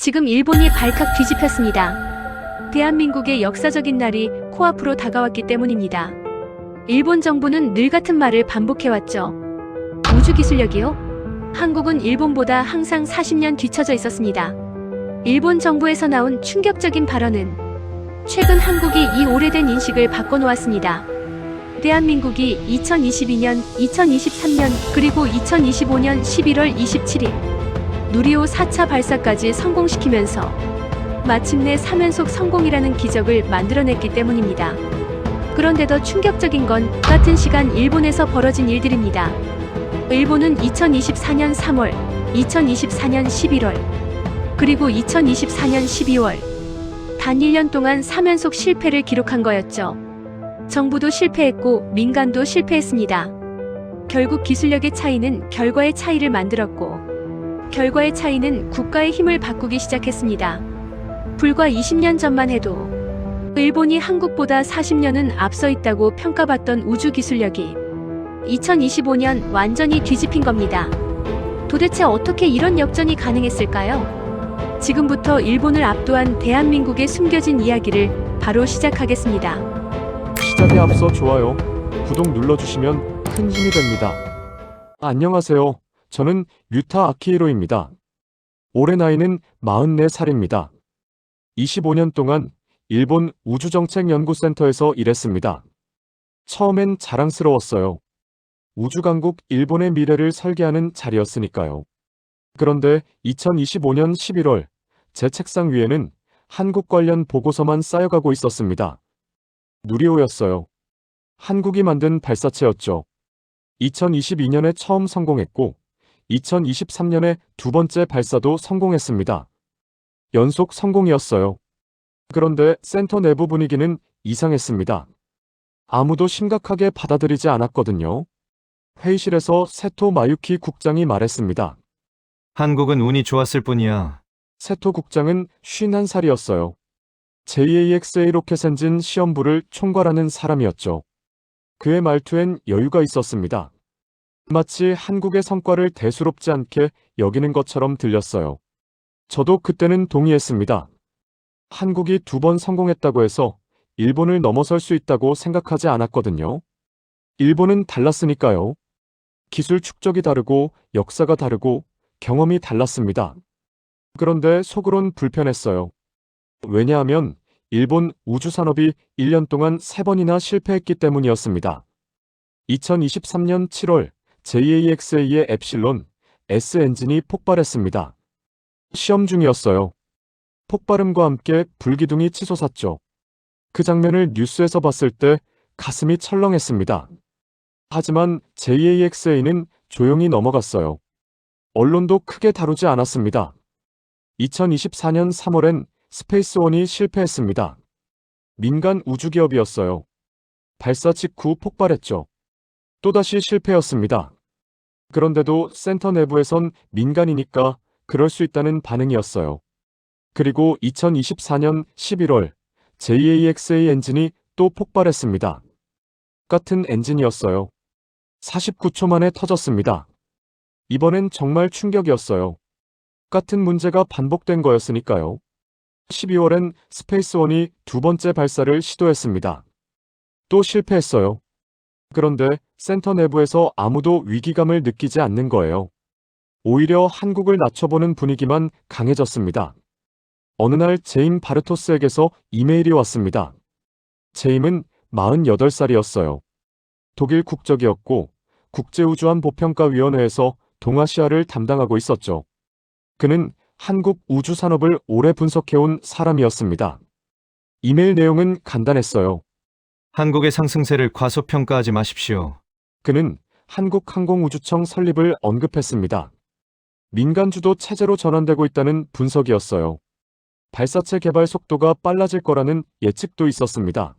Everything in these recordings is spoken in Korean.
지금 일본이 발칵 뒤집혔습니다. 대한민국의 역사적인 날이 코앞으로 다가왔기 때문입니다. 일본 정부는 늘 같은 말을 반복해왔죠. 우주기술력이요? 한국은 일본보다 항상 40년 뒤처져 있었습니다. 일본 정부에서 나온 충격적인 발언은 최근 한국이 이 오래된 인식을 바꿔놓았습니다. 대한민국이 2022년, 2023년, 그리고 2025년 11월 27일 누리호 4차 발사까지 성공시키면서 마침내 3연속 성공이라는 기적을 만들어냈기 때문입니다. 그런데 더 충격적인 건 같은 시간 일본에서 벌어진 일들입니다. 일본은 2024년 3월, 2024년 11월, 그리고 2024년 12월 단 1년 동안 3연속 실패를 기록한 거였죠. 정부도 실패했고 민간도 실패했습니다. 결국 기술력의 차이는 결과의 차이를 만들었고 결과의 차이는 국가의 힘을 바꾸기 시작했습니다. 불과 20년 전만 해도 일본이 한국보다 40년은 앞서 있다고 평가받던 우주 기술력이 2025년 완전히 뒤집힌 겁니다. 도대체 어떻게 이런 역전이 가능했을까요? 지금부터 일본을 압도한 대한민국의 숨겨진 이야기를 바로 시작하겠습니다. 시작에 앞서 좋아요, 구독 눌러주시면 큰 힘이 됩니다. 안녕하세요. 저는 유타 아키히로입니다. 올해 나이는 44살입니다. 25년 동안 일본 우주정책연구센터에서 일했습니다. 처음엔 자랑스러웠어요. 우주강국 일본의 미래를 설계하는 자리였으니까요. 그런데 2025년 11월 제 책상 위에는 한국 관련 보고서만 쌓여가고 있었습니다. 누리호였어요. 한국이 만든 발사체였죠. 2022년에 처음 성공했고 2023년에 두 번째 발사도 성공했습니다. 연속 성공이었어요. 그런데 센터 내부 분위기는 이상했습니다. 아무도 심각하게 받아들이지 않았거든요. 회의실에서 세토 마유키 국장이 말했습니다. 한국은 운이 좋았을 뿐이야. 세토 국장은 51살이었어요. JAXA 로켓 엔진 시험부를 총괄하는 사람이었죠. 그의 말투엔 여유가 있었습니다. 마치 한국의 성과를 대수롭지 않게 여기는 것처럼 들렸어요. 저도 그때는 동의했습니다. 한국이 두 번 성공했다고 해서 일본을 넘어설 수 있다고 생각하지 않았거든요. 일본은 달랐으니까요. 기술 축적이 다르고 역사가 다르고 경험이 달랐습니다. 그런데 속으론 불편했어요. 왜냐하면 일본 우주산업이 1년 동안 3번이나 실패했기 때문이었습니다. 2023년 7월 JAXA의 엡실론 S 엔진이 폭발했습니다. 시험 중이었어요. 폭발음과 함께 불기둥이 치솟았죠. 그 장면을 뉴스에서 봤을 때 가슴이 철렁했습니다. 하지만 JAXA는 조용히 넘어갔어요. 언론도 크게 다루지 않았습니다. 2024년 3월엔 스페이스원이 실패했습니다. 민간 우주기업이었어요. 발사 직후 폭발했죠. 또다시 실패였습니다. 그런데도 센터 내부에선 민간이니까 그럴 수 있다는 반응이었어요. 그리고 2024년 11월 JAXA 엔진이 또 폭발했습니다. 같은 엔진이었어요. 49초 만에 터졌습니다. 이번엔 정말 충격이었어요. 같은 문제가 반복된 거였으니까요. 12월엔 스페이스원이 두 번째 발사를 시도했습니다. 또 실패했어요. 그런데 센터 내부에서 아무도 위기감을 느끼지 않는 거예요. 오히려 한국을 낮춰보는 분위기만 강해졌습니다. 어느 날 제임 바르토스에게서 이메일이 왔습니다. 제임은 48살이었어요. 독일 국적이었고 국제우주안보평가위원회에서 동아시아를 담당하고 있었죠. 그는 한국 우주산업을 오래 분석해온 사람이었습니다. 이메일 내용은 간단했어요. 한국의 상승세를 과소평가하지 마십시오. 그는 한국항공우주청 설립을 언급했습니다. 민간주도 체제로 전환되고 있다는 분석이었어요. 발사체 개발 속도가 빨라질 거라는 예측도 있었습니다.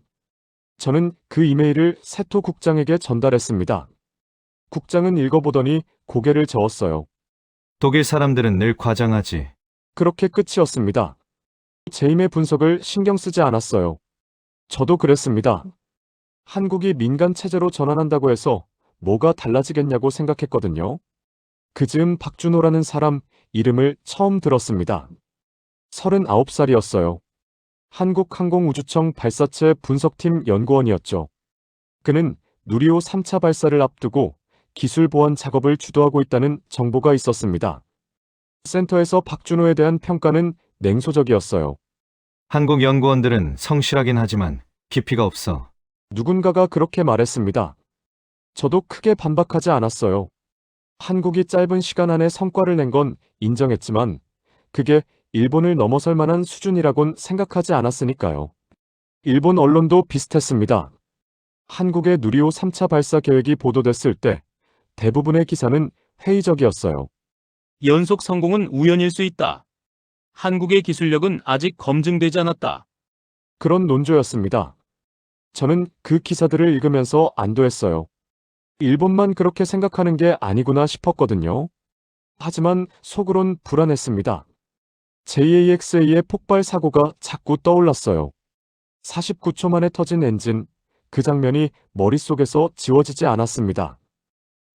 저는 그 이메일을 세토 국장에게 전달했습니다. 국장은 읽어보더니 고개를 저었어요. 독일 사람들은 늘 과장하지. 그렇게 끝이었습니다. 제임의 분석을 신경 쓰지 않았어요. 저도 그랬습니다. 한국이 민간 체제로 전환한다고 해서 뭐가 달라지겠냐고 생각했거든요. 그즈음 박준호라는 사람 이름을 처음 들었습니다. 39살이었어요. 한국항공우주청 발사체 분석팀 연구원이었죠. 그는 누리호 3차 발사를 앞두고 기술 보완 작업을 주도하고 있다는 정보가 있었습니다. 센터에서 박준호에 대한 평가는 냉소적이었어요. 한국 연구원들은 성실하긴 하지만 깊이가 없어. 누군가가 그렇게 말했습니다. 저도 크게 반박하지 않았어요. 한국이 짧은 시간 안에 성과를 낸 건 인정했지만 그게 일본을 넘어설 만한 수준이라곤 생각하지 않았으니까요. 일본 언론도 비슷했습니다. 한국의 누리호 3차 발사 계획이 보도됐을 때 대부분의 기사는 회의적이었어요. 연속 성공은 우연일 수 있다. 한국의 기술력은 아직 검증되지 않았다. 그런 논조였습니다. 저는 그 기사들을 읽으면서 안도했어요. 일본만 그렇게 생각하는 게 아니구나 싶었거든요. 하지만 속으론 불안했습니다. JAXA의 폭발 사고가 자꾸 떠올랐어요. 49초 만에 터진 엔진, 그 장면이 머릿속에서 지워지지 않았습니다.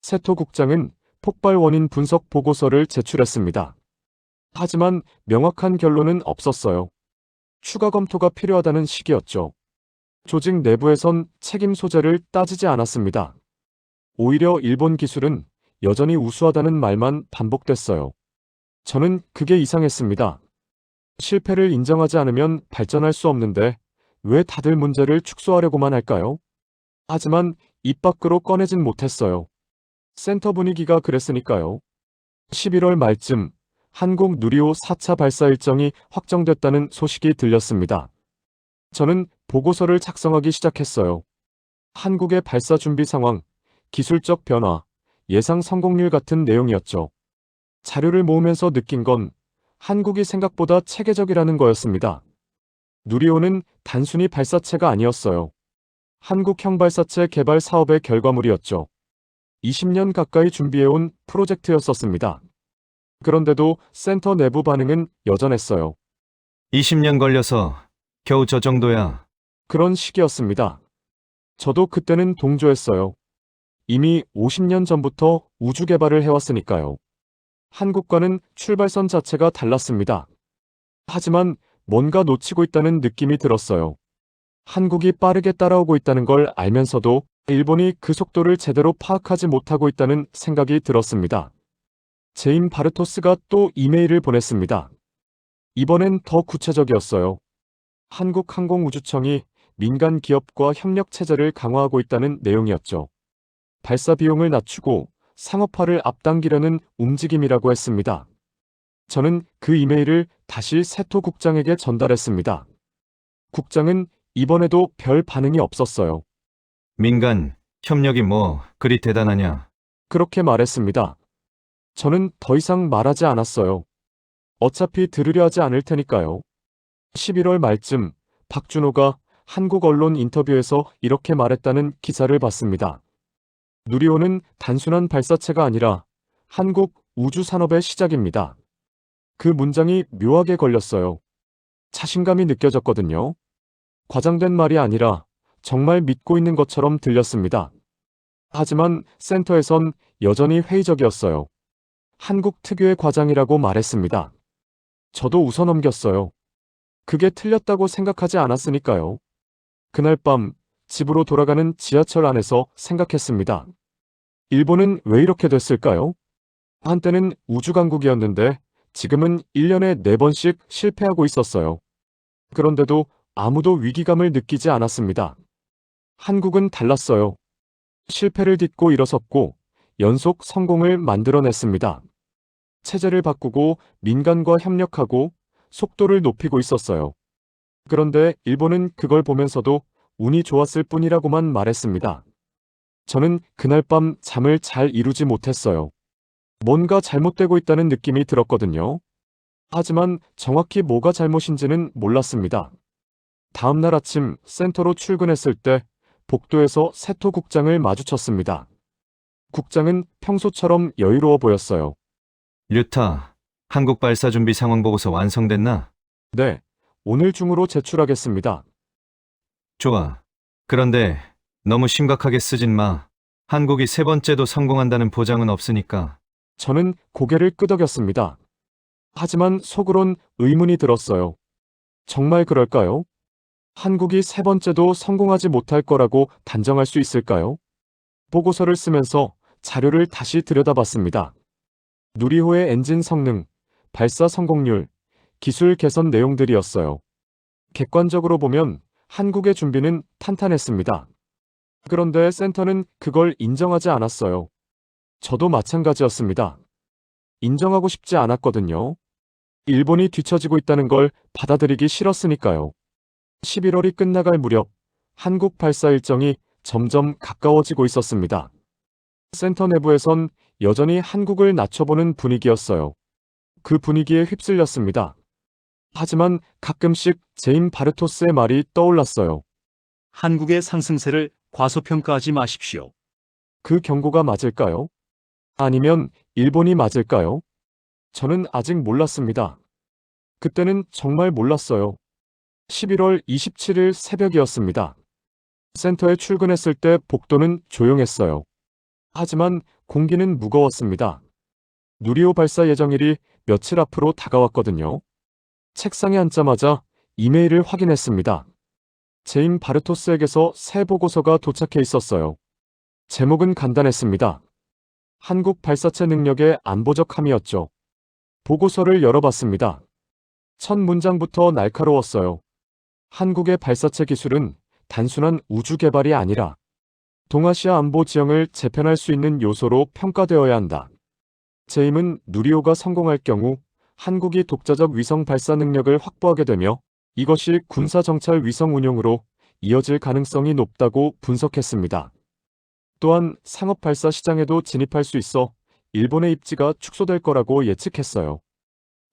세토 국장은 폭발 원인 분석 보고서를 제출했습니다. 하지만 명확한 결론은 없었어요. 추가 검토가 필요하다는 식이었죠. 조직 내부에선 책임 소재를 따지지 않았습니다. 오히려 일본 기술은 여전히 우수하다는 말만 반복됐어요. 저는 그게 이상했습니다. 실패를 인정하지 않으면 발전할 수 없는데 왜 다들 문제를 축소하려고만 할까요? 하지만 입 밖으로 꺼내진 못했어요. 센터 분위기가 그랬으니까요. 11월 말쯤 한국 누리호 4차 발사 일정이 확정됐다는 소식이 들렸습니다. 저는 보고서를 작성하기 시작했어요. 한국의 발사 준비 상황, 기술적 변화, 예상 성공률 같은 내용이었죠. 자료를 모으면서 느낀 건 한국이 생각보다 체계적이라는 거였습니다. 누리호는 단순히 발사체가 아니었어요. 한국형 발사체 개발 사업의 결과물이었죠. 20년 가까이 준비해온 프로젝트였었습니다. 그런데도 센터 내부 반응은 여전했어요. 20년 걸려서 겨우 저 정도야. 그런 시기였습니다. 저도 그때는 동조했어요. 이미 50년 전부터 우주 개발을 해왔으니까요. 한국과는 출발선 자체가 달랐습니다. 하지만 뭔가 놓치고 있다는 느낌이 들었어요. 한국이 빠르게 따라오고 있다는 걸 알면서도 일본이 그 속도를 제대로 파악하지 못하고 있다는 생각이 들었습니다. 제임 바르토스가 또 이메일을 보냈습니다. 이번엔 더 구체적이었어요. 한국항공우주청이 민간 기업과 협력 체제를 강화하고 있다는 내용이었죠. 발사 비용을 낮추고 상업화를 앞당기려는 움직임이라고 했습니다. 저는 그 이메일을 다시 세토 국장에게 전달했습니다. 국장은 이번에도 별 반응이 없었어요. 민간 협력이 뭐 그리 대단하냐. 그렇게 말했습니다. 저는 더 이상 말하지 않았어요. 어차피 들으려 하지 않을 테니까요. 11월 말쯤 박준호가 한국 언론 인터뷰에서 이렇게 말했다는 기사를 봤습니다. 누리호는 단순한 발사체가 아니라 한국 우주 산업의 시작입니다. 그 문장이 묘하게 걸렸어요. 자신감이 느껴졌거든요. 과장된 말이 아니라 정말 믿고 있는 것처럼 들렸습니다. 하지만 센터에선 여전히 회의적이었어요. 한국 특유의 과장이라고 말했습니다. 저도 웃어넘겼어요. 그게 틀렸다고 생각하지 않았으니까요. 그날 밤 집으로 돌아가는 지하철 안에서 생각했습니다. 일본은 왜 이렇게 됐을까요? 한때는 우주강국이었는데 지금은 1년에 4번씩 실패하고 있었어요. 그런데도 아무도 위기감을 느끼지 않았습니다. 한국은 달랐어요. 실패를 딛고 일어섰고 연속 성공을 만들어냈습니다. 체제를 바꾸고 민간과 협력하고 속도를 높이고 있었어요. 그런데 일본은 그걸 보면서도 운이 좋았을 뿐이라고만 말했습니다. 저는 그날 밤 잠을 잘 이루지 못했어요. 뭔가 잘못되고 있다는 느낌이 들었거든요. 하지만 정확히 뭐가 잘못인지는 몰랐습니다. 다음 날 아침 센터로 출근했을 때 복도에서 세토 국장을 마주쳤습니다. 국장은 평소처럼 여유로워 보였어요. 류타, 한국 발사 준비 상황 보고서 완성됐나? 네, 오늘 중으로 제출하겠습니다. 좋아. 그런데 너무 심각하게 쓰진 마. 한국이 세 번째도 성공한다는 보장은 없으니까. 저는 고개를 끄덕였습니다. 하지만 속으론 의문이 들었어요. 정말 그럴까요? 한국이 세 번째도 성공하지 못할 거라고 단정할 수 있을까요? 보고서를 쓰면서 자료를 다시 들여다봤습니다. 누리호의 엔진 성능, 발사 성공률, 기술 개선 내용들이었어요. 객관적으로 보면 한국의 준비는 탄탄했습니다. 그런데 센터는 그걸 인정하지 않았어요. 저도 마찬가지였습니다. 인정하고 싶지 않았거든요. 일본이 뒤처지고 있다는 걸 받아들이기 싫었으니까요. 11월이 끝나갈 무렵 한국 발사 일정이 점점 가까워지고 있었습니다. 센터 내부에선 여전히 한국을 낮춰보는 분위기였어요. 그 분위기에 휩쓸렸습니다. 하지만 가끔씩 제임 바르토스의 말이 떠올랐어요. 한국의 상승세를 과소평가하지 마십시오. 그 경고가 맞을까요? 아니면 일본이 맞을까요? 저는 아직 몰랐습니다. 그때는 정말 몰랐어요. 11월 27일 새벽이었습니다. 센터에 출근했을 때 복도는 조용했어요. 하지만 공기는 무거웠습니다. 누리호 발사 예정일이 며칠 앞으로 다가왔거든요. 책상에 앉자마자 이메일을 확인했습니다. 제임 바르토스에게서 새 보고서가 도착해 있었어요. 제목은 간단했습니다. 한국 발사체 능력의 안보적 함이었죠. 보고서를 열어봤습니다. 첫 문장부터 날카로웠어요. 한국의 발사체 기술은 단순한 우주 개발이 아니라 동아시아 안보 지형을 재편할 수 있는 요소로 평가되어야 한다. 제임은 누리호가 성공할 경우 한국이 독자적 위성 발사 능력을 확보하게 되며 이것이 군사 정찰 위성 운용으로 이어질 가능성이 높다고 분석했습니다. 또한 상업 발사 시장에도 진입할 수 있어 일본의 입지가 축소될 거라고 예측했어요.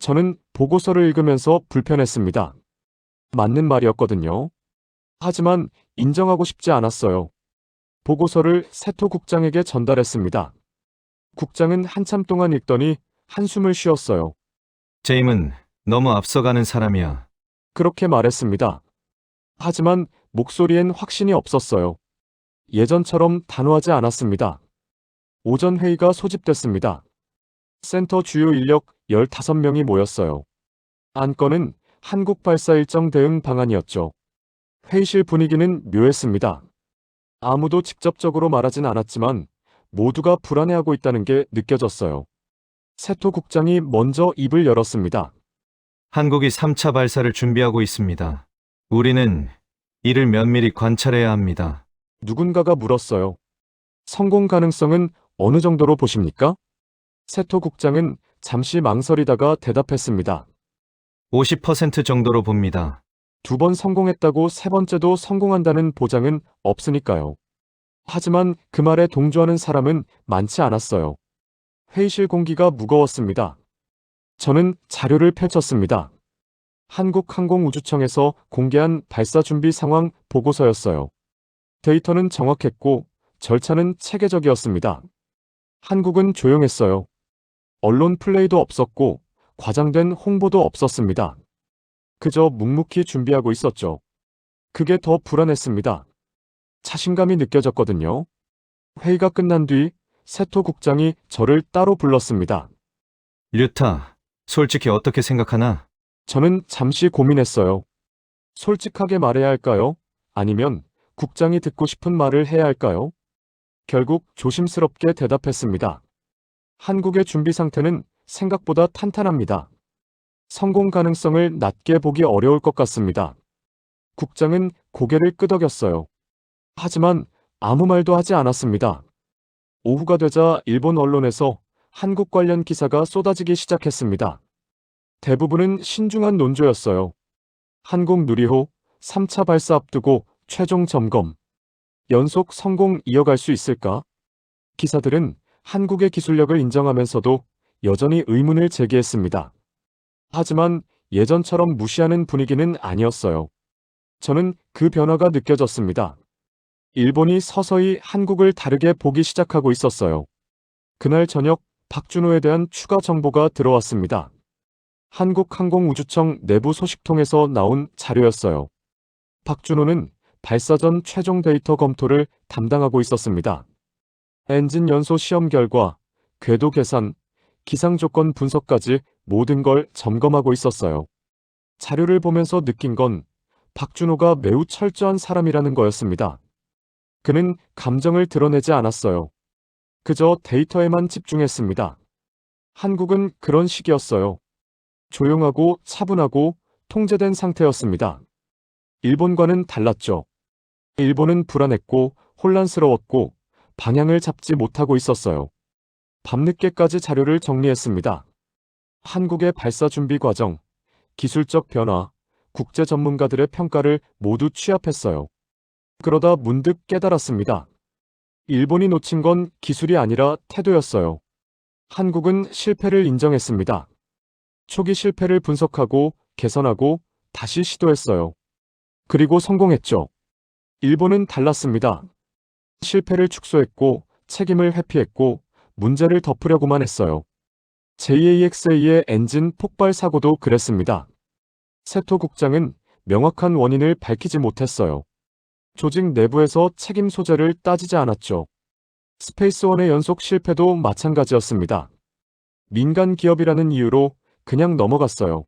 저는 보고서를 읽으면서 불편했습니다. 맞는 말이었거든요. 하지만 인정하고 싶지 않았어요. 보고서를 세토 국장에게 전달했습니다. 국장은 한참 동안 읽더니 한숨을 쉬었어요. 제임은 너무 앞서가는 사람이야. 그렇게 말했습니다. 하지만 목소리엔 확신이 없었어요. 예전처럼 단호하지 않았습니다. 오전 회의가 소집됐습니다. 센터 주요 인력 15명이 모였어요. 안건은 한국 발사 일정 대응 방안이었죠. 회의실 분위기는 묘했습니다. 아무도 직접적으로 말하진 않았지만 모두가 불안해하고 있다는 게 느껴졌어요. 세토 국장이 먼저 입을 열었습니다. 한국이 3차 발사를 준비하고 있습니다. 우리는 이를 면밀히 관찰해야 합니다. 누군가가 물었어요. 성공 가능성은 어느 정도로 보십니까? 세토 국장은 잠시 망설이다가 대답했습니다. 50% 정도로 봅니다. 2번 성공했다고 세 번째도 성공한다는 보장은 없으니까요. 하지만 그 말에 동조하는 사람은 많지 않았어요. 회의실 공기가 무거웠습니다. 저는 자료를 펼쳤습니다. 한국항공우주청에서 공개한 발사 준비 상황 보고서였어요. 데이터는 정확했고 절차는 체계적이었습니다. 한국은 조용했어요. 언론 플레이도 없었고 과장된 홍보도 없었습니다. 그저 묵묵히 준비하고 있었죠. 그게 더 불안했습니다. 자신감이 느껴졌거든요. 회의가 끝난 뒤 세토 국장이 저를 따로 불렀습니다. 류타, 솔직히 어떻게 생각하나? 저는 잠시 고민했어요. 솔직하게 말해야 할까요? 아니면 국장이 듣고 싶은 말을 해야 할까요? 결국 조심스럽게 대답했습니다. 한국의 준비 상태는 생각보다 탄탄합니다. 성공 가능성을 낮게 보기 어려울 것 같습니다. 국장은 고개를 끄덕였어요. 하지만 아무 말도 하지 않았습니다. 오후가 되자 일본 언론에서 한국 관련 기사가 쏟아지기 시작했습니다. 대부분은 신중한 논조였어요. 한국 누리호 3차 발사 앞두고 최종 점검. 연속 성공 이어갈 수 있을까? 기사들은 한국의 기술력을 인정하면서도 여전히 의문을 제기했습니다. 하지만 예전처럼 무시하는 분위기는 아니었어요. 저는 그 변화가 느껴졌습니다. 일본이 서서히 한국을 다르게 보기 시작하고 있었어요. 그날 저녁 박준호에 대한 추가 정보가 들어왔습니다. 한국항공우주청 내부 소식통에서 나온 자료였어요. 박준호는 발사 전 최종 데이터 검토를 담당하고 있었습니다. 엔진 연소 시험 결과, 궤도 계산, 기상 조건 분석까지 모든 걸 점검하고 있었어요. 자료를 보면서 느낀 건 박준호가 매우 철저한 사람이라는 거였습니다. 그는 감정을 드러내지 않았어요. 그저 데이터에만 집중했습니다. 한국은 그런 시기였어요. 조용하고 차분하고 통제된 상태였습니다. 일본과는 달랐죠. 일본은 불안했고 혼란스러웠고 방향을 잡지 못하고 있었어요. 밤늦게까지 자료를 정리했습니다. 한국의 발사 준비 과정, 기술적 변화, 국제 전문가들의 평가를 모두 취합했어요. 그러다 문득 깨달았습니다. 일본이 놓친 건 기술이 아니라 태도였어요. 한국은 실패를 인정했습니다. 초기 실패를 분석하고 개선하고 다시 시도했어요. 그리고 성공했죠. 일본은 달랐습니다. 실패를 축소했고 책임을 회피했고 문제를 덮으려고만 했어요. JAXA의 엔진 폭발 사고도 그랬습니다. 세토 국장은 명확한 원인을 밝히지 못했어요. 조직 내부에서 책임 소재를 따지지 않았죠. 스페이스원의 연속 실패도 마찬가지였습니다. 민간 기업이라는 이유로 그냥 넘어갔어요.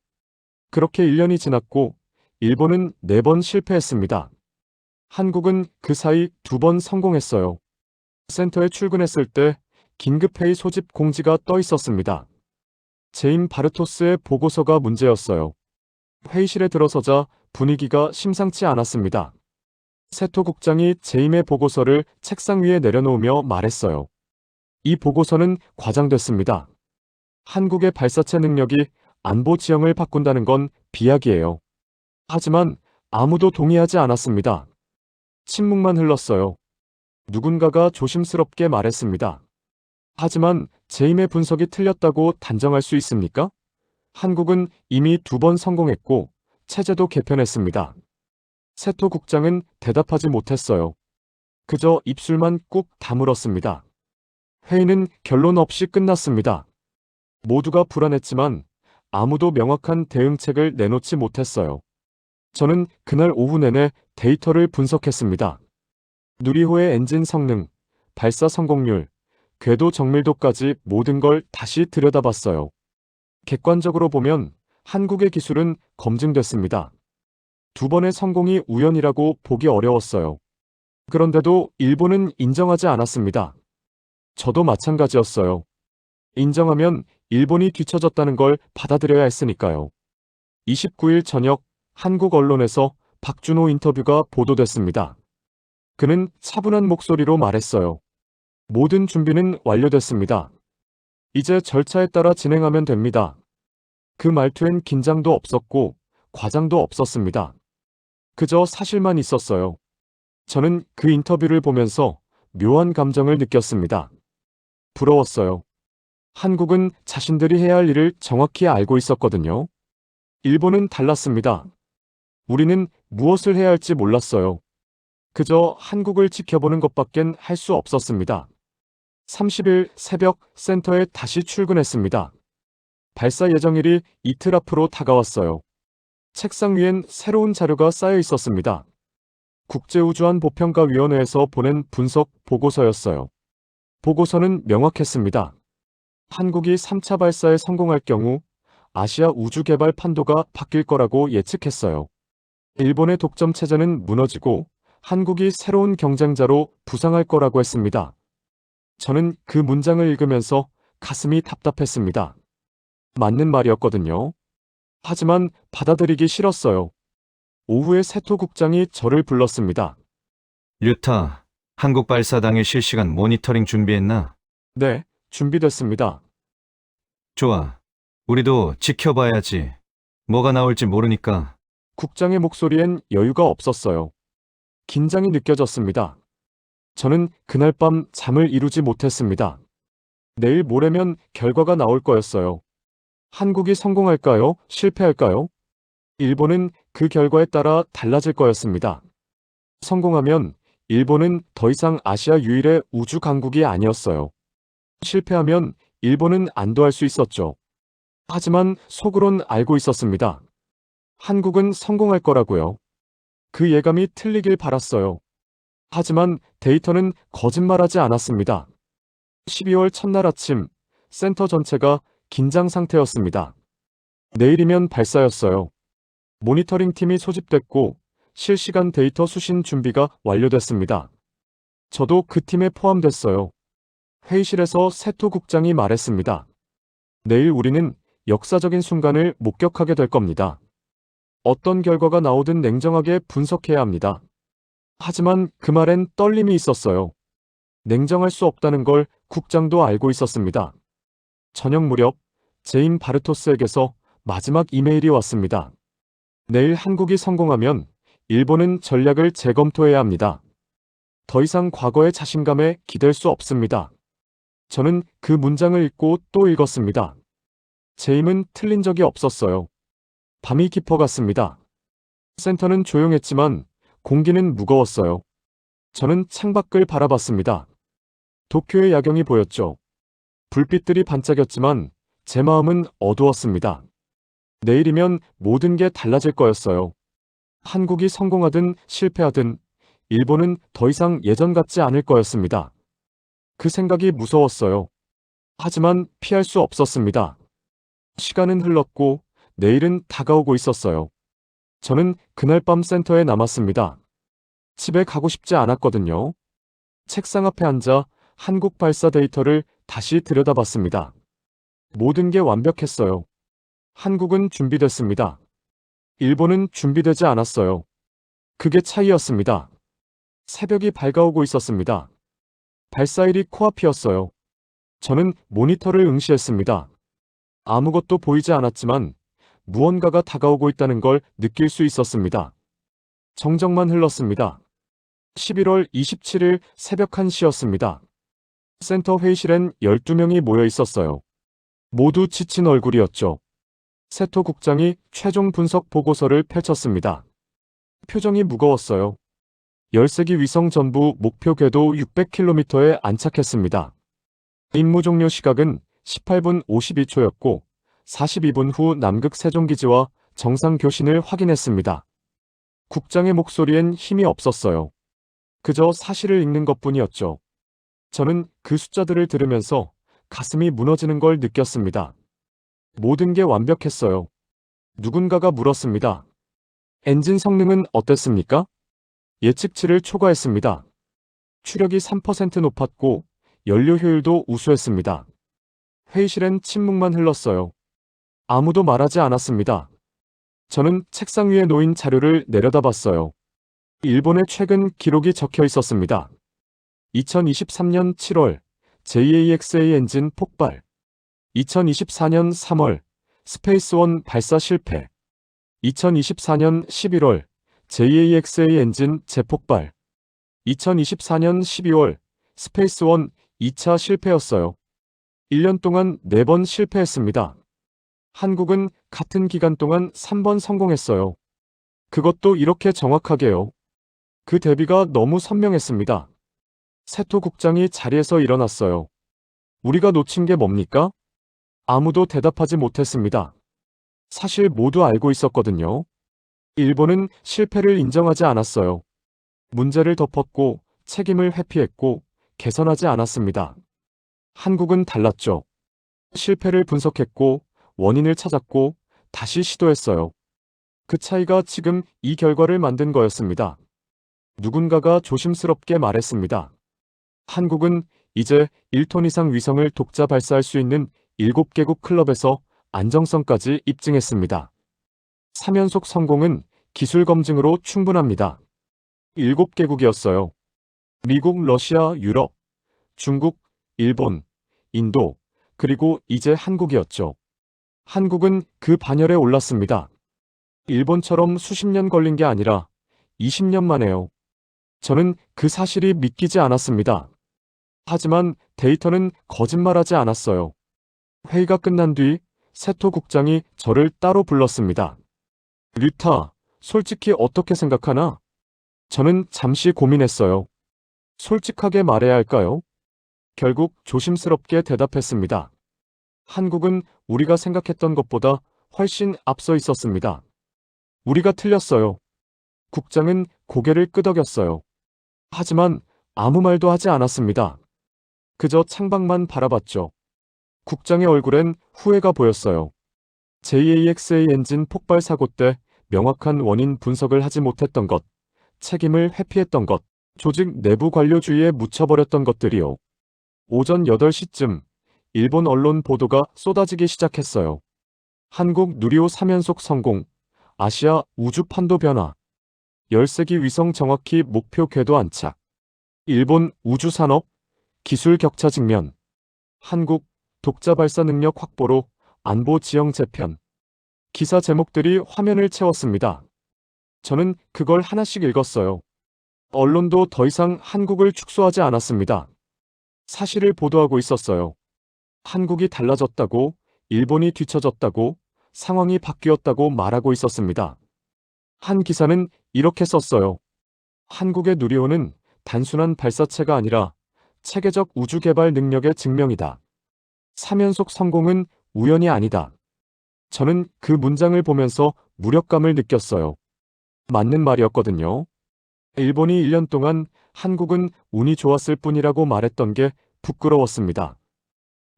그렇게 1년이 지났고 일본은 4번 실패했습니다. 한국은 그 사이 2번 성공했어요. 센터에 출근했을 때 긴급회의 소집 공지가 떠 있었습니다. 제임 바르토스의 보고서가 문제였어요. 회의실에 들어서자 분위기가 심상치 않았습니다. 세토 국장이 제임의 보고서를 책상 위에 내려놓으며 말했어요. 이 보고서는 과장됐습니다. 한국의 발사체 능력이 안보 지형을 바꾼다는 건 비약이에요. 하지만 아무도 동의하지 않았습니다. 침묵만 흘렀어요. 누군가가 조심스럽게 말했습니다. 하지만 제임의 분석이 틀렸다고 단정할 수 있습니까? 한국은 이미 2번 성공했고 체제도 개편했습니다. 세토 국장은 대답하지 못했어요. 그저 입술만 꾹 다물었습니다. 회의는 결론 없이 끝났습니다. 모두가 불안했지만 아무도 명확한 대응책을 내놓지 못했어요. 저는 그날 오후 내내 데이터를 분석했습니다. 누리호의 엔진 성능, 발사 성공률, 궤도 정밀도까지 모든 걸 다시 들여다봤어요. 객관적으로 보면 한국의 기술은 검증됐습니다. 2번의 성공이 우연이라고 보기 어려웠어요. 그런데도 일본은 인정하지 않았습니다. 저도 마찬가지였어요. 인정하면 일본이 뒤처졌다는 걸 받아들여야 했으니까요. 29일 저녁 한국 언론에서 박준호 인터뷰가 보도됐습니다. 그는 차분한 목소리로 말했어요. 모든 준비는 완료됐습니다. 이제 절차에 따라 진행하면 됩니다. 그 말투엔 긴장도 없었고 과장도 없었습니다. 그저 사실만 있었어요. 저는 그 인터뷰를 보면서 묘한 감정을 느꼈습니다. 부러웠어요. 한국은 자신들이 해야 할 일을 정확히 알고 있었거든요. 일본은 달랐습니다. 우리는 무엇을 해야 할지 몰랐어요. 그저 한국을 지켜보는 것밖엔 할 수 없었습니다. 30일 새벽 센터에 다시 출근했습니다. 발사 예정일이 이틀 앞으로 다가왔어요. 책상 위엔 새로운 자료가 쌓여 있었습니다. 국제우주안보평가위원회에서 보낸 분석 보고서였어요. 보고서는 명확했습니다. 한국이 3차 발사에 성공할 경우 아시아 우주 개발 판도가 바뀔 거라고 예측했어요. 일본의 독점 체제는 무너지고 한국이 새로운 경쟁자로 부상할 거라고 했습니다. 저는 그 문장을 읽으면서 가슴이 답답했습니다. 맞는 말이었거든요. 하지만 받아들이기 싫었어요. 오후에 세토 국장이 저를 불렀습니다. 류타, 한국 발사 당일 실시간 모니터링 준비했나? 네, 준비됐습니다. 좋아. 우리도 지켜봐야지. 뭐가 나올지 모르니까. 국장의 목소리엔 여유가 없었어요. 긴장이 느껴졌습니다. 저는 그날 밤 잠을 이루지 못했습니다. 내일 모레면 결과가 나올 거였어요. 한국이 성공할까요? 실패할까요? 일본은 그 결과에 따라 달라질 거였습니다. 성공하면 일본은 더 이상 아시아 유일의 우주 강국이 아니었어요. 실패하면 일본은 안도할 수 있었죠. 하지만 속으론 알고 있었습니다. 한국은 성공할 거라고요. 그 예감이 틀리길 바랐어요. 하지만 데이터는 거짓말하지 않았습니다. 12월 첫날 아침 센터 전체가 긴장 상태였습니다. 내일이면 발사였어요. 모니터링 팀이 소집됐고 실시간 데이터 수신 준비가 완료됐습니다. 저도 그 팀에 포함됐어요. 회의실에서 세토 국장이 말했습니다. 내일 우리는 역사적인 순간을 목격하게 될 겁니다. 어떤 결과가 나오든 냉정하게 분석해야 합니다. 하지만 그 말엔 떨림이 있었어요. 냉정할 수 없다는 걸 국장도 알고 있었습니다. 저녁 무렵 제임 바르토스에게서 마지막 이메일이 왔습니다. 내일 한국이 성공하면 일본은 전략을 재검토해야 합니다. 더 이상 과거의 자신감에 기댈 수 없습니다. 저는 그 문장을 읽고 또 읽었습니다. 제임은 틀린 적이 없었어요. 밤이 깊어갔습니다. 센터는 조용했지만 공기는 무거웠어요. 저는 창밖을 바라봤습니다. 도쿄의 야경이 보였죠. 불빛들이 반짝였지만 제 마음은 어두웠습니다. 내일이면 모든 게 달라질 거였어요. 한국이 성공하든 실패하든 일본은 더 이상 예전 같지 않을 거였습니다. 그 생각이 무서웠어요. 하지만 피할 수 없었습니다. 시간은 흘렀고 내일은 다가오고 있었어요. 저는 그날 밤 센터에 남았습니다. 집에 가고 싶지 않았거든요. 책상 앞에 앉아 한국 발사 데이터를 다시 들여다봤습니다. 모든 게 완벽했어요. 한국은 준비됐습니다. 일본은 준비되지 않았어요. 그게 차이였습니다. 새벽이 밝아오고 있었습니다. 발사일이 코앞이었어요. 저는 모니터를 응시했습니다. 아무것도 보이지 않았지만 무언가가 다가오고 있다는 걸 느낄 수 있었습니다. 정적만 흘렀습니다. 11월 27일 새벽 1시였습니다. 센터 회의실엔 12명이 모여 있었어요. 모두 지친 얼굴이었죠. 세토 국장이 최종 분석 보고서를 펼쳤습니다. 표정이 무거웠어요. 13기 위성 전부 목표 궤도 600km에 안착했습니다. 임무 종료 시각은 18분 52초였고 42분 후 남극 세종기지와 정상 교신을 확인했습니다. 국장의 목소리엔 힘이 없었어요. 그저 사실을 읽는 것뿐이었죠. 저는 그 숫자들을 들으면서 가슴이 무너지는 걸 느꼈습니다. 모든 게 완벽했어요. 누군가가 물었습니다. 엔진 성능은 어땠습니까? 예측치를 초과했습니다. 추력이 3% 높았고 연료 효율도 우수했습니다. 회의실엔 침묵만 흘렀어요. 아무도 말하지 않았습니다. 저는 책상 위에 놓인 자료를 내려다봤어요. 일본의 최근 기록이 적혀 있었습니다. 2023년 7월 JAXA 엔진 폭발. 2024년 3월 스페이스원 발사 실패. 2024년 11월 JAXA 엔진 재폭발. 2024년 12월 스페이스원 2차 실패였어요. 1년 동안 4번 실패했습니다. 한국은 같은 기간 동안 3번 성공했어요. 그것도 이렇게 정확하게요. 그 대비가 너무 선명했습니다. 세토 국장이 자리에서 일어났어요. 우리가 놓친 게 뭡니까? 아무도 대답하지 못했습니다. 사실 모두 알고 있었거든요. 일본은 실패를 인정하지 않았어요. 문제를 덮었고 책임을 회피했고 개선하지 않았습니다. 한국은 달랐죠. 실패를 분석했고 원인을 찾았고 다시 시도했어요. 그 차이가 지금 이 결과를 만든 거였습니다. 누군가가 조심스럽게 말했습니다. 한국은 이제 1톤 이상 위성을 독자 발사할 수 있는 7개국 클럽에서 안정성까지 입증했습니다. 3연속 성공은 기술 검증으로 충분합니다. 7개국이었어요. 미국, 러시아, 유럽, 중국, 일본, 인도, 그리고 이제 한국이었죠. 한국은 그 반열에 올랐습니다. 일본처럼 수십 년 걸린 게 아니라 20년 만에요. 저는 그 사실이 믿기지 않았습니다. 하지만 데이터는 거짓말하지 않았어요. 회의가 끝난 뒤 세토 국장이 저를 따로 불렀습니다. 류타, 솔직히 어떻게 생각하나? 저는 잠시 고민했어요. 솔직하게 말해야 할까요? 결국 조심스럽게 대답했습니다. 한국은 우리가 생각했던 것보다 훨씬 앞서 있었습니다. 우리가 틀렸어요. 국장은 고개를 끄덕였어요. 하지만 아무 말도 하지 않았습니다. 그저 창밖만 바라봤죠. 국장의 얼굴엔 후회가 보였어요. JAXA 엔진 폭발 사고 때 명확한 원인 분석을 하지 못했던 것, 책임을 회피했던 것, 조직 내부 관료주의에 묻혀버렸던 것들이요. 오전 8시쯤 일본 언론 보도가 쏟아지기 시작했어요. 한국 누리호 3연속 성공, 아시아 우주 판도 변화, 13기 위성 정확히 목표 궤도 안착, 일본 우주산업, 기술 격차 직면, 한국 독자 발사 능력 확보로 안보 지형 재편. 기사 제목들이 화면을 채웠습니다. 저는 그걸 하나씩 읽었어요. 언론도 더 이상 한국을 축소하지 않았습니다. 사실을 보도하고 있었어요. 한국이 달라졌다고, 일본이 뒤처졌다고, 상황이 바뀌었다고 말하고 있었습니다. 한 기사는 이렇게 썼어요. 한국의 누리호는 단순한 발사체가 아니라 체계적 우주 개발 능력의 증명이다. 3연속 성공은 우연이 아니다. 저는 그 문장을 보면서 무력감을 느꼈어요. 맞는 말이었거든요. 일본이 1년 동안 한국은 운이 좋았을 뿐이라고 말했던 게 부끄러웠습니다.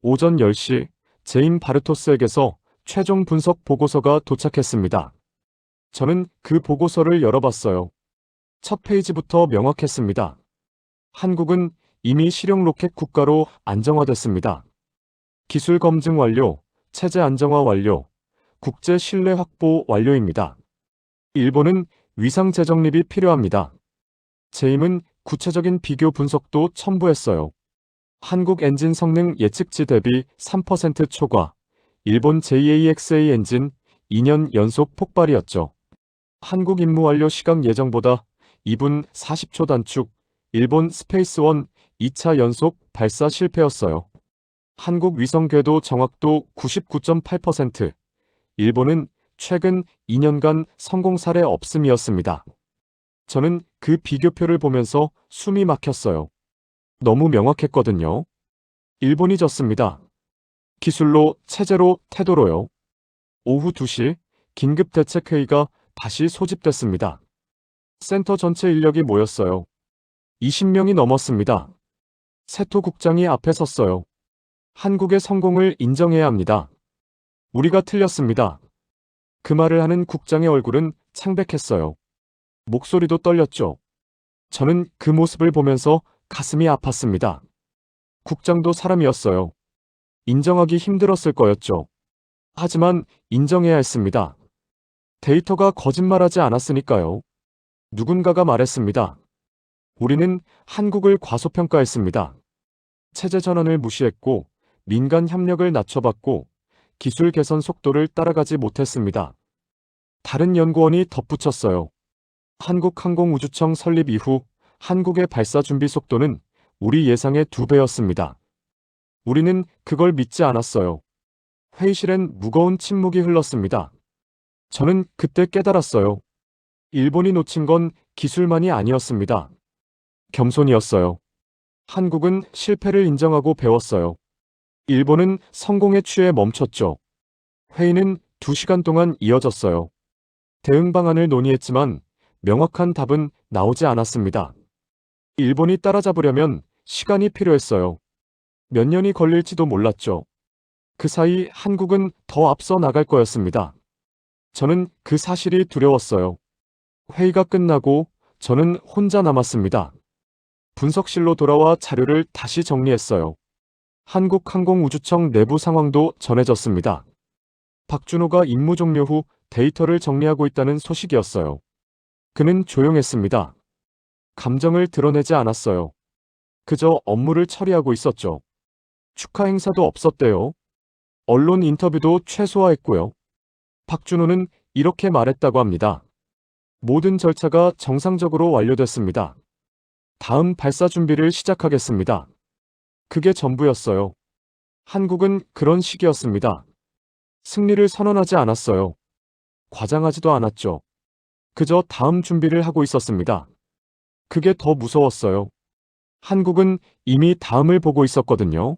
오전 10시 제임 바르토스에게서 최종 분석 보고서가 도착했습니다. 저는 그 보고서를 열어봤어요. 첫 페이지부터 명확했습니다. 한국은 이미 실용 로켓 국가로 안정화됐습니다. 기술 검증 완료, 체제 안정화 완료, 국제 신뢰 확보 완료입니다. 일본은 위상 재정립이 필요합니다. 제임은 구체적인 비교 분석도 첨부했어요. 한국 엔진 성능 예측치 대비 3% 초과, 일본 JAXA 엔진 2년 연속 폭발이었죠. 한국 임무 완료 시각 예정보다 2분 40초 단축, 일본 스페이스원 2차 연속 발사 실패였어요. 한국 위성 궤도 정확도 99.8%, 일본은 최근 2년간 성공 사례 없음이었습니다. 저는 그 비교표를 보면서 숨이 막혔어요. 너무 명확했거든요. 일본이 졌습니다. 기술로, 체제로, 태도로요. 오후 2시 긴급대책회의가 다시 소집됐습니다. 센터 전체 인력이 모였어요. 20명이 넘었습니다. 세토 국장이 앞에 섰어요. 한국의 성공을 인정해야 합니다. 우리가 틀렸습니다. 그 말을 하는 국장의 얼굴은 창백했어요. 목소리도 떨렸죠. 저는 그 모습을 보면서 가슴이 아팠습니다. 국장도 사람이었어요. 인정하기 힘들었을 거였죠. 하지만 인정해야 했습니다. 데이터가 거짓말하지 않았으니까요. 누군가가 말했습니다. 우리는 한국을 과소평가했습니다. 체제 전환을 무시했고, 민간 협력을 낮춰봤고, 기술 개선 속도를 따라가지 못했습니다. 다른 연구원이 덧붙였어요. 한국항공우주청 설립 이후 한국의 발사 준비 속도는 우리 예상의 2배였습니다. 우리는 그걸 믿지 않았어요. 회의실엔 무거운 침묵이 흘렀습니다. 저는 그때 깨달았어요. 일본이 놓친 건 기술만이 아니었습니다. 겸손이었어요. 한국은 실패를 인정하고 배웠어요. 일본은 성공에 취해 멈췄죠. 회의는 2시간 동안 이어졌어요. 대응 방안을 논의했지만 명확한 답은 나오지 않았습니다. 일본이 따라잡으려면 시간이 필요했어요. 몇 년이 걸릴지도 몰랐죠. 그 사이 한국은 더 앞서 나갈 거였습니다. 저는 그 사실이 두려웠어요. 회의가 끝나고 저는 혼자 남았습니다. 분석실로 돌아와 자료를 다시 정리했어요. 한국항공우주청 내부 상황도 전해졌습니다. 박준호가 임무 종료 후 데이터를 정리하고 있다는 소식이었어요. 그는 조용했습니다. 감정을 드러내지 않았어요. 그저 업무를 처리하고 있었죠. 축하 행사도 없었대요. 언론 인터뷰도 최소화했고요. 박준호는 이렇게 말했다고 합니다. 모든 절차가 정상적으로 완료됐습니다. 다음 발사 준비를 시작하겠습니다. 그게 전부였어요. 한국은 그런 식이었습니다. 승리를 선언하지 않았어요. 과장하지도 않았죠. 그저 다음 준비를 하고 있었습니다. 그게 더 무서웠어요. 한국은 이미 다음을 보고 있었거든요.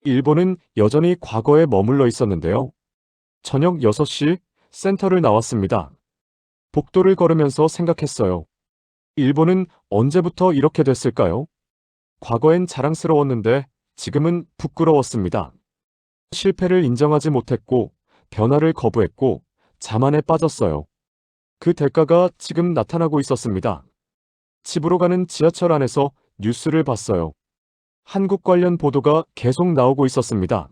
일본은 여전히 과거에 머물러 있었는데요. 저녁 6시 센터를 나왔습니다. 복도를 걸으면서 생각했어요. 일본은 언제부터 이렇게 됐을까요? 과거엔 자랑스러웠는데 지금은 부끄러웠습니다. 실패를 인정하지 못했고, 변화를 거부했고, 자만에 빠졌어요. 그 대가가 지금 나타나고 있었습니다. 집으로 가는 지하철 안에서 뉴스를 봤어요. 한국 관련 보도가 계속 나오고 있었습니다.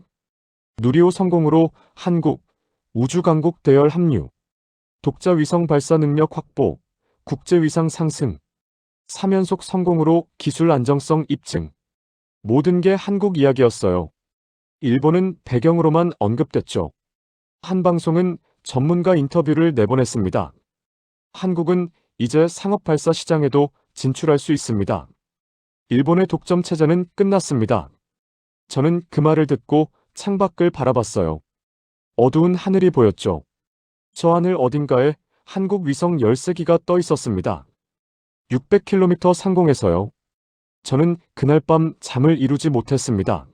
누리호 성공으로 한국 우주강국 대열 합류, 독자 위성 발사 능력 확보, 국제 위상 상승, 3연속 성공으로 기술 안정성 입증. 모든 게 한국 이야기였어요. 일본은 배경으로만 언급됐죠. 한 방송은 전문가 인터뷰를 내보냈습니다. 한국은 이제 상업 발사 시장에도 진출할 수 있습니다. 일본의 독점 체제는 끝났습니다. 저는 그 말을 듣고 창밖을 바라봤어요. 어두운 하늘이 보였죠. 저 하늘 어딘가에 한국 위성 13기가 떠 있었습니다. 600km 상공에서요. 저는 그날 밤 잠을 이루지 못했습니다.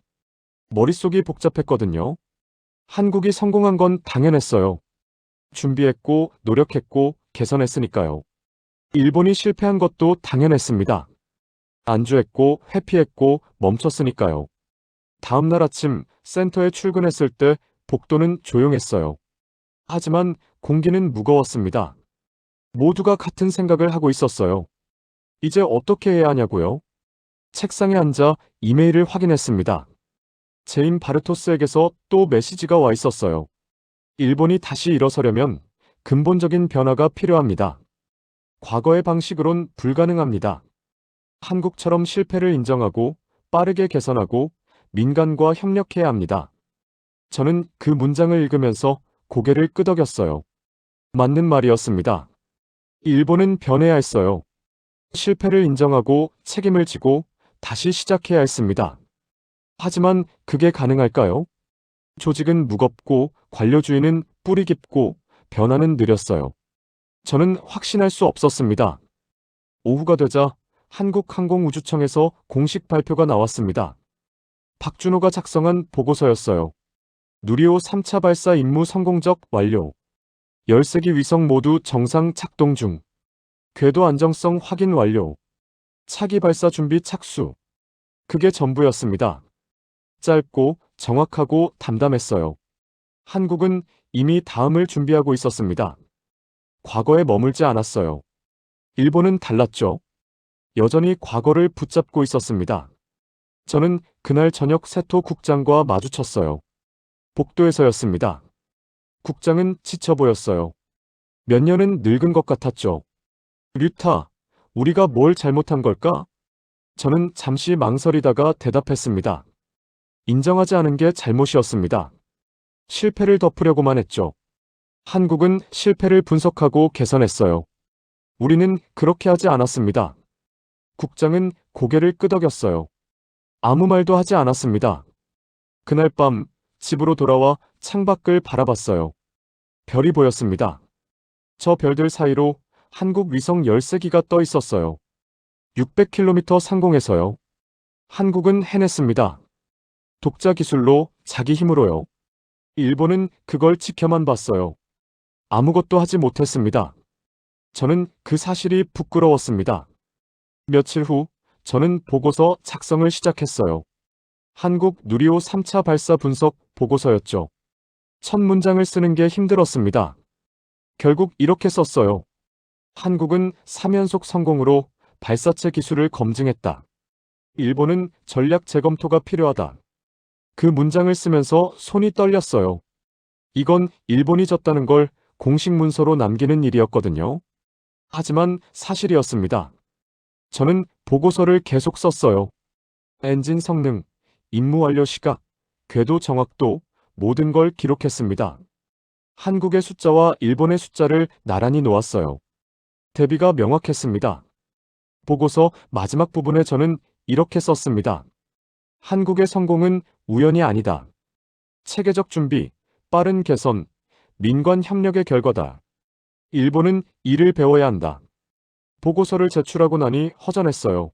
머릿속이 복잡했거든요. 한국이 성공한 건 당연했어요. 준비했고, 노력했고, 개선했으니까요. 일본이 실패한 것도 당연했습니다. 안주했고, 회피했고, 멈췄으니까요. 다음 날 아침 센터에 출근했을 때 복도는 조용했어요. 하지만 공기는 무거웠습니다. 모두가 같은 생각을 하고 있었어요. 이제 어떻게 해야 하냐고요? 책상에 앉아 이메일을 확인했습니다. 제임 바르토스에게서 또 메시지가 와 있었어요. 일본이 다시 일어서려면 근본적인 변화가 필요합니다. 과거의 방식으론 불가능합니다. 한국처럼 실패를 인정하고 빠르게 개선하고 민간과 협력해야 합니다. 저는 그 문장을 읽으면서 고개를 끄덕였어요. 맞는 말이었습니다. 일본은 변해야 했어요. 실패를 인정하고 책임을 지고 다시 시작해야 했습니다. 하지만 그게 가능할까요? 조직은 무겁고 관료주의는 뿌리 깊고 변화는 느렸어요. 저는 확신할 수 없었습니다. 오후가 되자 한국항공우주청에서 공식 발표가 나왔습니다. 박준호가 작성한 보고서였어요. 누리호 3차 발사 임무 성공적 완료. 13기 위성 모두 정상 작동 중. 궤도 안정성 확인 완료. 차기 발사 준비 착수. 그게 전부였습니다. 짧고 정확하고 담담했어요. 한국은 이미 다음을 준비하고 있었습니다. 과거에 머물지 않았어요. 일본은 달랐죠. 여전히 과거를 붙잡고 있었습니다. 저는 그날 저녁 세토 국장과 마주쳤어요. 복도에서였습니다. 국장은 지쳐 보였어요. 몇 년은 늙은 것 같았죠. 류타, 우리가 뭘 잘못한 걸까? 저는 잠시 망설이다가 대답했습니다. 인정하지 않은 게 잘못이었습니다. 실패를 덮으려고만 했죠. 한국은 실패를 분석하고 개선했어요. 우리는 그렇게 하지 않았습니다. 국장은 고개를 끄덕였어요. 아무 말도 하지 않았습니다. 그날 밤 집으로 돌아와 창밖을 바라봤어요. 별이 보였습니다. 저 별들 사이로 한국 위성 13기가 떠 있었어요. 600km 상공에서요. 한국은 해냈습니다. 독자 기술로, 자기 힘으로요. 일본은 그걸 지켜만 봤어요. 아무것도 하지 못했습니다. 저는 그 사실이 부끄러웠습니다. 며칠 후 저는 보고서 작성을 시작했어요. 한국 누리호 3차 발사 분석 보고서였죠. 첫 문장을 쓰는 게 힘들었습니다. 결국 이렇게 썼어요. 한국은 3연속 성공으로 발사체 기술을 검증했다. 일본은 전략 재검토가 필요하다. 그 문장을 쓰면서 손이 떨렸어요. 이건 일본이 졌다는 걸 공식 문서로 남기는 일이었거든요. 하지만 사실이었습니다. 저는 보고서를 계속 썼어요. 엔진 성능, 임무 완료 시각, 궤도 정확도, 모든 걸 기록했습니다. 한국의 숫자와 일본의 숫자를 나란히 놓았어요. 대비가 명확했습니다. 보고서 마지막 부분에 저는 이렇게 썼습니다. 한국의 성공은 우연이 아니다. 체계적 준비, 빠른 개선, 민관 협력의 결과다. 일본은 이를 배워야 한다. 보고서를 제출하고 나니 허전했어요.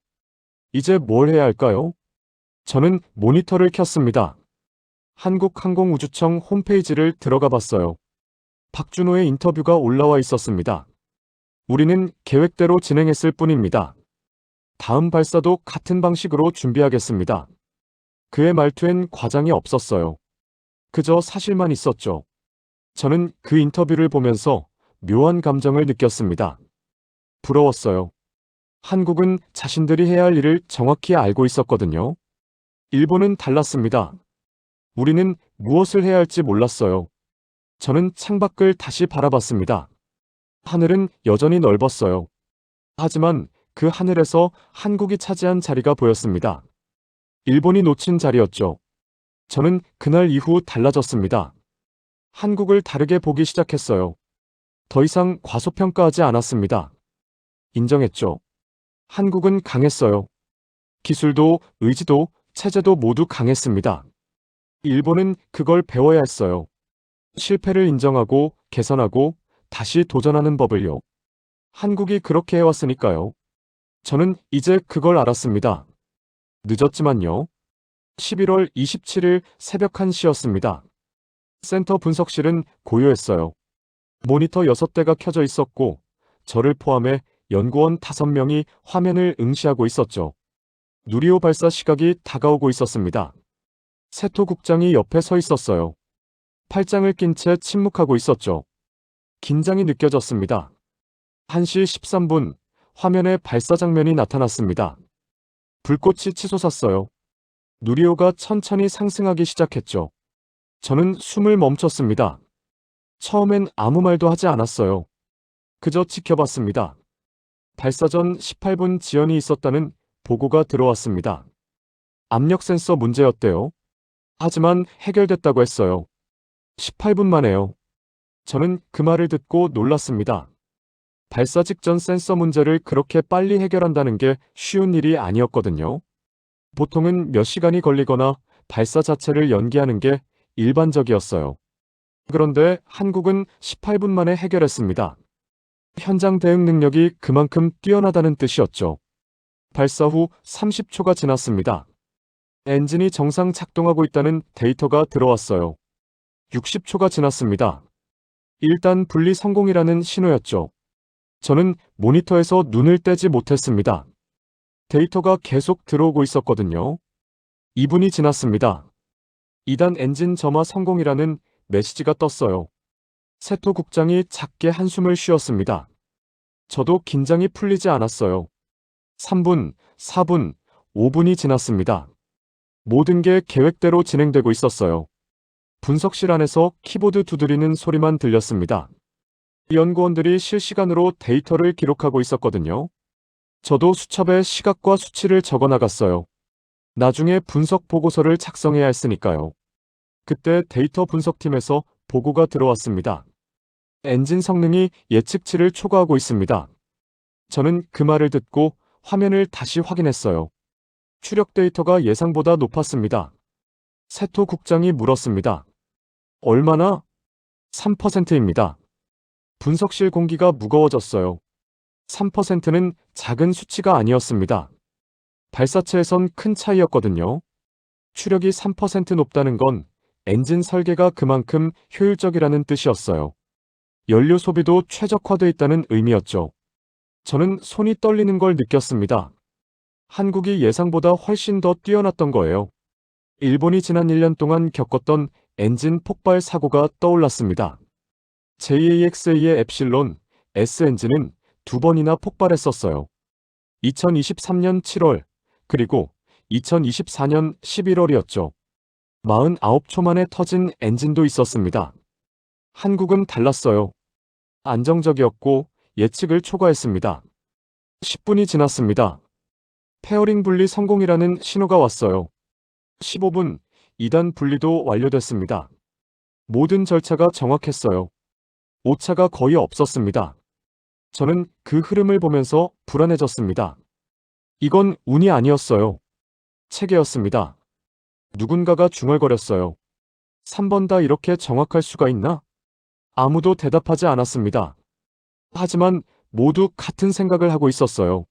이제 뭘 해야 할까요? 저는 모니터를 켰습니다. 한국항공우주청 홈페이지를 들어가 봤어요. 박준호의 인터뷰가 올라와 있었습니다. 우리는 계획대로 진행했을 뿐입니다. 다음 발사도 같은 방식으로 준비하겠습니다. 그의 말투엔 과장이 없었어요. 그저 사실만 있었죠. 저는 그 인터뷰를 보면서 묘한 감정을 느꼈습니다. 부러웠어요. 한국은 자신들이 해야 할 일을 정확히 알고 있었거든요. 일본은 달랐습니다. 우리는 무엇을 해야 할지 몰랐어요. 저는 창밖을 다시 바라봤습니다. 하늘은 여전히 넓었어요. 하지만 그 하늘에서 한국이 차지한 자리가 보였습니다. 일본이 놓친 자리였죠. 저는 그날 이후 달라졌습니다. 한국을 다르게 보기 시작했어요. 더 이상 과소평가하지 않았습니다. 인정했죠. 한국은 강했어요. 기술도, 의지도, 체제도 모두 강했습니다. 일본은 그걸 배워야 했어요. 실패를 인정하고 개선하고 다시 도전하는 법을요. 한국이 그렇게 해왔으니까요. 저는 이제 그걸 알았습니다. 늦었지만요. 11월 27일 새벽 1시였습니다. 센터 분석실은 고요했어요. 모니터 6대가 켜져 있었고 저를 포함해 연구원 5명이 화면을 응시하고 있었죠. 누리호 발사 시각이 다가오고 있었습니다. 세토 국장이 옆에 서 있었어요. 팔짱을 낀 채 침묵하고 있었죠. 긴장이 느껴졌습니다. 1시 13분 화면에 발사 장면이 나타났습니다. 불꽃이 치솟았어요. 누리호가 천천히 상승하기 시작했죠. 저는 숨을 멈췄습니다. 처음엔 아무 말도 하지 않았어요. 그저 지켜봤습니다. 발사 전 18분 지연이 있었다는 보고가 들어왔습니다. 압력 센서 문제였대요. 하지만 해결됐다고 했어요. 18분 만에요. 저는 그 말을 듣고 놀랐습니다. 발사 직전 센서 문제를 그렇게 빨리 해결한다는 게 쉬운 일이 아니었거든요. 보통은 몇 시간이 걸리거나 발사 자체를 연기하는 게 일반적이었어요. 그런데 한국은 18분 만에 해결했습니다. 현장 대응 능력이 그만큼 뛰어나다는 뜻이었죠. 발사 후 30초가 지났습니다. 엔진이 정상 작동하고 있다는 데이터가 들어왔어요. 60초가 지났습니다. 일단 분리 성공이라는 신호였죠. 저는 모니터에서 눈을 떼지 못했습니다. 데이터가 계속 들어오고 있었거든요. 2분이 지났습니다. 2단 엔진 점화 성공이라는 메시지가 떴어요. 세토 국장이 작게 한숨을 쉬었습니다. 저도 긴장이 풀리지 않았어요. 3분, 4분, 5분이 지났습니다. 모든 게 계획대로 진행되고 있었어요. 분석실 안에서 키보드 두드리는 소리만 들렸습니다. 연구원들이 실시간으로 데이터를 기록하고 있었거든요. 저도 수첩에 시각과 수치를 적어 나갔어요. 나중에 분석 보고서를 작성해야 했으니까요. 그때 데이터 분석팀에서 보고가 들어왔습니다. 엔진 성능이 예측치를 초과하고 있습니다. 저는 그 말을 듣고 화면을 다시 확인했어요. 추력 데이터가 예상보다 높았습니다. 세토 국장이 물었습니다. 얼마나? 3%입니다. 분석실 공기가 무거워졌어요. 3%는 작은 수치가 아니었습니다. 발사체에선 큰 차이였거든요. 추력이 3% 높다는 건 엔진 설계가 그만큼 효율적이라는 뜻이었어요. 연료 소비도 최적화돼 있다는 의미였죠. 저는 손이 떨리는 걸 느꼈습니다. 한국이 예상보다 훨씬 더 뛰어났던 거예요. 일본이 지난 1년 동안 겪었던 엔진 폭발 사고가 떠올랐습니다. JAXA의 엡실론 S 엔진은 2번이나 폭발했었어요. 2023년 7월, 그리고 2024년 11월이었죠. 49초 만에 터진 엔진도 있었습니다. 한국은 달랐어요. 안정적이었고 예측을 초과했습니다. 10분이 지났습니다. 페어링 분리 성공이라는 신호가 왔어요. 15분, 2단 분리도 완료됐습니다. 모든 절차가 정확했어요. 오차가 거의 없었습니다. 저는 그 흐름을 보면서 불안해졌습니다. 이건 운이 아니었어요. 체계였습니다. 누군가가 중얼거렸어요. 3번 다 이렇게 정확할 수가 있나? 아무도 대답하지 않았습니다. 하지만 모두 같은 생각을 하고 있었어요.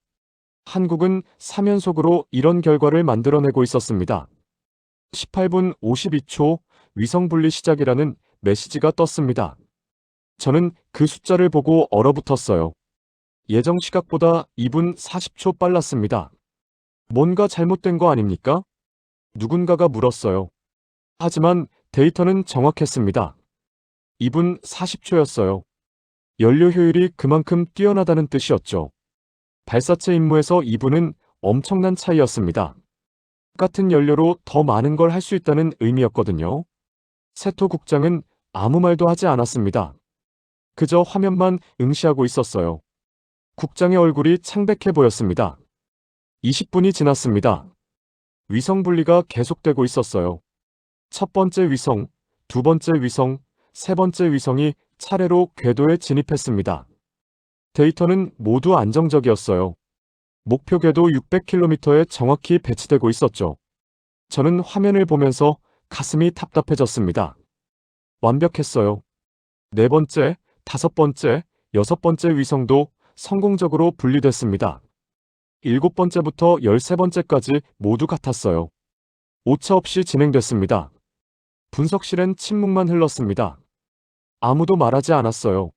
한국은 3연속으로 이런 결과를 만들어내고 있었습니다. 18분 52초 위성 분리 시작이라는 메시지가 떴습니다. 저는 그 숫자를 보고 얼어붙었어요. 예정 시각보다 2분 40초 빨랐습니다. 뭔가 잘못된 거 아닙니까? 누군가가 물었어요. 하지만 데이터는 정확했습니다. 2분 40초였어요. 연료 효율이 그만큼 뛰어나다는 뜻이었죠. 발사체 임무에서 2분은 엄청난 차이였습니다. 같은 연료로 더 많은 걸 할 수 있다는 의미였거든요. 세토 국장은 아무 말도 하지 않았습니다. 그저 화면만 응시하고 있었어요. 국장의 얼굴이 창백해 보였습니다. 20분이 지났습니다. 위성 분리가 계속되고 있었어요. 첫 번째 위성, 두 번째 위성, 세 번째 위성이 차례로 궤도에 진입했습니다. 데이터는 모두 안정적이었어요. 목표 궤도 600km에 정확히 배치되고 있었죠. 저는 화면을 보면서 가슴이 답답해졌습니다. 완벽했어요. 네 번째, 다섯 번째, 여섯 번째 위성도 성공적으로 분리됐습니다. 일곱 번째부터 13번째까지 모두 같았어요. 오차 없이 진행됐습니다. 분석실엔 침묵만 흘렀습니다. 아무도 말하지 않았어요.